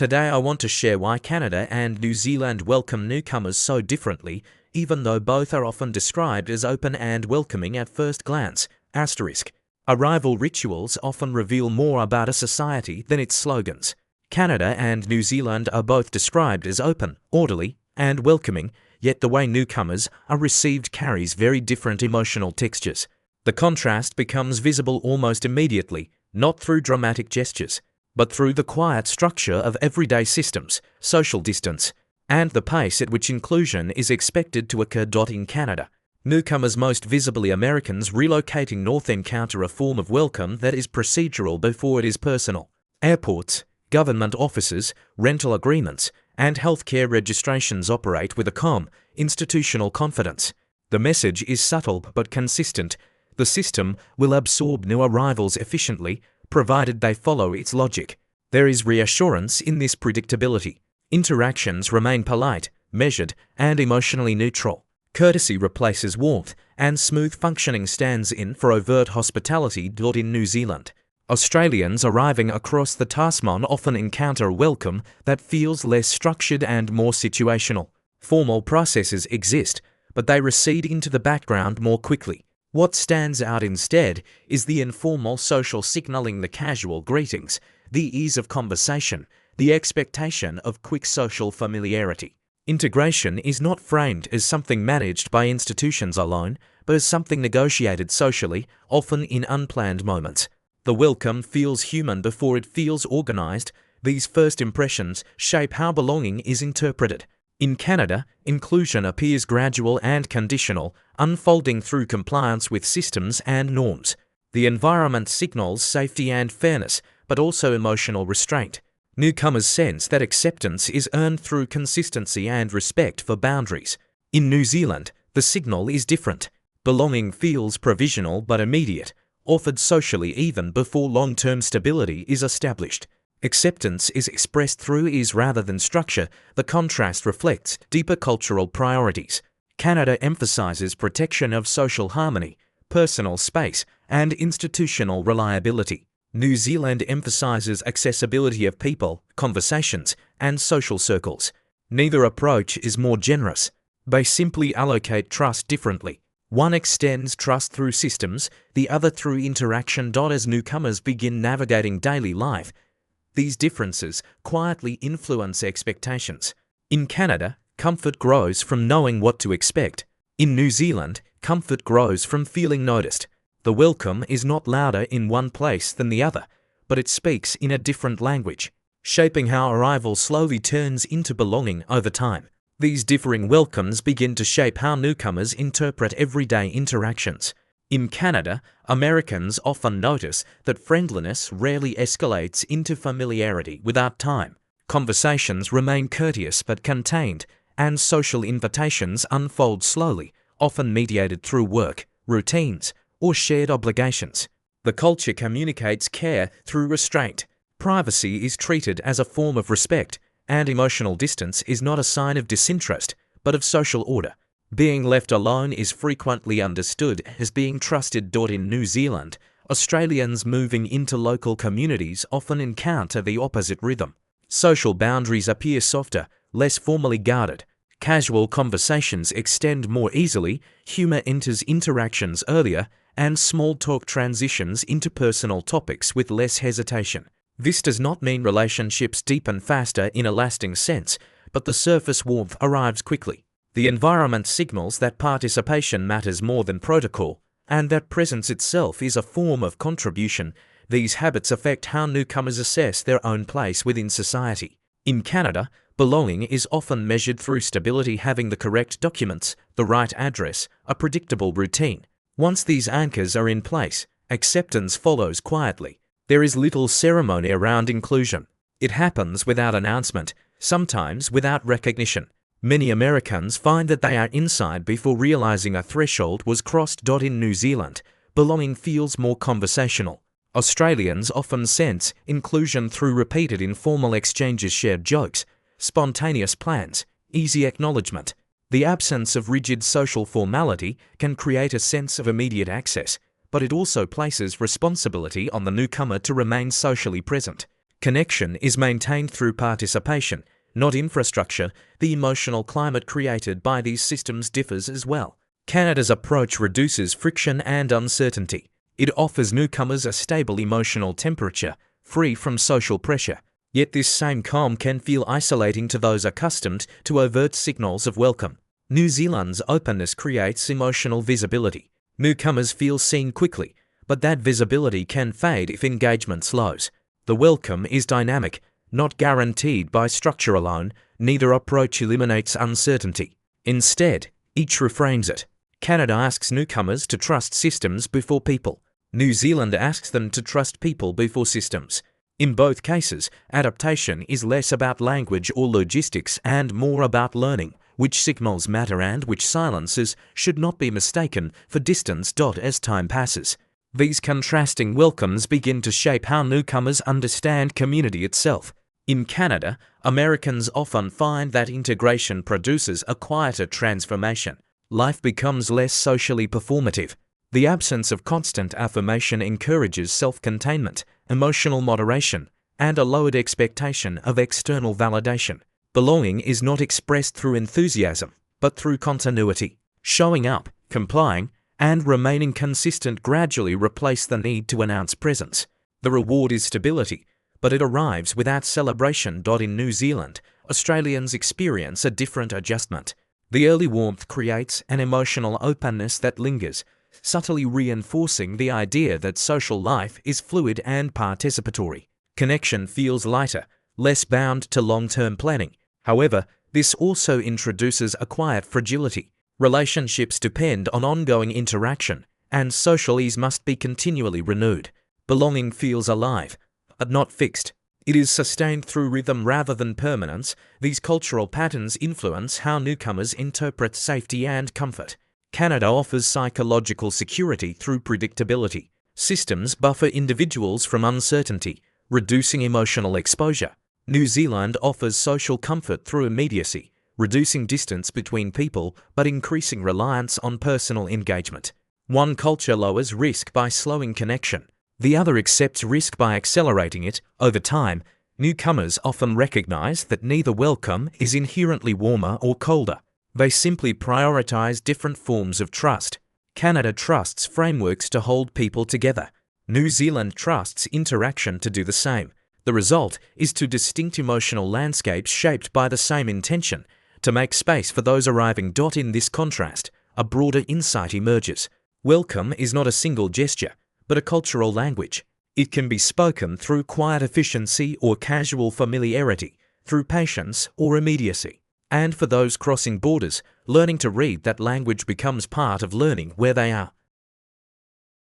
Today I want to share why Canada and New Zealand welcome newcomers so differently, even though both are often described as open and welcoming at first glance. Arrival rituals often reveal more about a society than its slogans. Canada and New Zealand are both described as open, orderly, and welcoming, yet the way newcomers are received carries very different emotional textures. The contrast becomes visible almost immediately, not through dramatic gestures, but through the quiet structure of everyday systems, social distance, and the pace at which inclusion is expected to occur. In Canada, newcomers, most visibly Americans relocating north, encounter a form of welcome that is procedural before it is personal. Airports, government offices, rental agreements, and healthcare registrations operate with a calm, institutional confidence. The message is subtle but consistent. The system will absorb new arrivals efficiently, provided they follow its logic. There is reassurance in this predictability. Interactions remain polite, measured, and emotionally neutral. Courtesy replaces warmth, and smooth functioning stands in for overt hospitality. In New Zealand, Australians arriving across the Tasman often encounter a welcome that feels less structured and more situational. Formal processes exist, but they recede into the background more quickly. What stands out instead is the informal social signaling, the casual greetings, the ease of conversation, the expectation of quick social familiarity. Integration is not framed as something managed by institutions alone, but as something negotiated socially, often in unplanned moments. The welcome feels human before it feels organized. These first impressions shape how belonging is interpreted. In Canada, inclusion appears gradual and conditional, unfolding through compliance with systems and norms. The environment signals safety and fairness, but also emotional restraint. Newcomers sense that acceptance is earned through consistency and respect for boundaries. In New Zealand, the signal is different. Belonging feels provisional but immediate, offered socially even before long-term stability is established. Acceptance is expressed through ease rather than structure. The contrast reflects deeper cultural priorities. Canada emphasizes protection of social harmony, personal space, and institutional reliability. New Zealand emphasizes accessibility of people, conversations, and social circles. Neither approach is more generous. They simply allocate trust differently. One extends trust through systems, the other through interaction. As newcomers begin navigating daily life, these differences quietly influence expectations. In Canada, comfort grows from knowing what to expect. In New Zealand, comfort grows from feeling noticed. The welcome is not louder in one place than the other, but it speaks in a different language, shaping how arrival slowly turns into belonging over time. These differing welcomes begin to shape how newcomers interpret everyday interactions. In Canada, Americans often notice that friendliness rarely escalates into familiarity without time. Conversations remain courteous but contained, and social invitations unfold slowly, often mediated through work, routines, or shared obligations. The culture communicates care through restraint. Privacy is treated as a form of respect, and emotional distance is not a sign of disinterest, but of social order. Being left alone is frequently understood as being trusted. In New Zealand, Australians moving into local communities often encounter the opposite rhythm. Social boundaries appear softer, less formally guarded. Casual conversations extend more easily, humor enters interactions earlier, and small talk transitions into personal topics with less hesitation. This does not mean relationships deepen faster in a lasting sense, but the surface warmth arrives quickly. The environment signals that participation matters more than protocol, and that presence itself is a form of contribution. These habits affect how newcomers assess their own place within society. In Canada, belonging is often measured through stability, having the correct documents, the right address, a predictable routine. Once these anchors are in place, acceptance follows quietly. There is little ceremony around inclusion. It happens without announcement, sometimes without recognition. Many Americans find that they are inside before realizing a threshold was crossed. In New Zealand, belonging feels more conversational. Australians often sense inclusion through repeated informal exchanges, shared jokes, spontaneous plans, easy acknowledgement. The absence of rigid social formality can create a sense of immediate access, but it also places responsibility on the newcomer to remain socially present. Connection is maintained through participation, not infrastructure. The emotional climate created by these systems differs as well. Canada's approach reduces friction and uncertainty. It offers newcomers a stable emotional temperature, free from social pressure. Yet this same calm can feel isolating to those accustomed to overt signals of welcome. New Zealand's openness creates emotional visibility. Newcomers feel seen quickly, but that visibility can fade if engagement slows. The welcome is dynamic, not guaranteed by structure alone. Neither approach eliminates uncertainty. Instead, each reframes it. Canada asks newcomers to trust systems before people. New Zealand asks them to trust people before systems. In both cases, adaptation is less about language or logistics and more about learning which signals matter and which silences should not be mistaken for distance. As time passes, these contrasting welcomes begin to shape how newcomers understand community itself. In Canada, Americans often find that integration produces a quieter transformation. Life becomes less socially performative. The absence of constant affirmation encourages self-containment, emotional moderation, and a lowered expectation of external validation. Belonging is not expressed through enthusiasm, but through continuity. Showing up, complying, and remaining consistent gradually replace the need to announce presence. The reward is stability, but it arrives without celebration. In New Zealand, Australians experience a different adjustment. The early warmth creates an emotional openness that lingers, subtly reinforcing the idea that social life is fluid and participatory. Connection feels lighter, less bound to long-term planning. However, this also introduces a quiet fragility. Relationships depend on ongoing interaction, and social ease must be continually renewed. Belonging feels alive, but not fixed. It is sustained through rhythm rather than permanence. These cultural patterns influence how newcomers interpret safety and comfort. Canada offers psychological security through predictability. Systems buffer individuals from uncertainty, reducing emotional exposure. New Zealand offers social comfort through immediacy, reducing distance between people but increasing reliance on personal engagement. One culture lowers risk by slowing connection. The other accepts risk by accelerating it. Over time, newcomers often recognize that neither welcome is inherently warmer or colder. They simply prioritize different forms of trust. Canada trusts frameworks to hold people together. New Zealand trusts interaction to do the same. The result is two distinct emotional landscapes shaped by the same intention, to make space for those arriving. In this contrast, a broader insight emerges. Welcome is not a single gesture, but a cultural language. It can be spoken through quiet efficiency or casual familiarity, through patience or immediacy. And for those crossing borders, learning to read that language becomes part of learning where they are.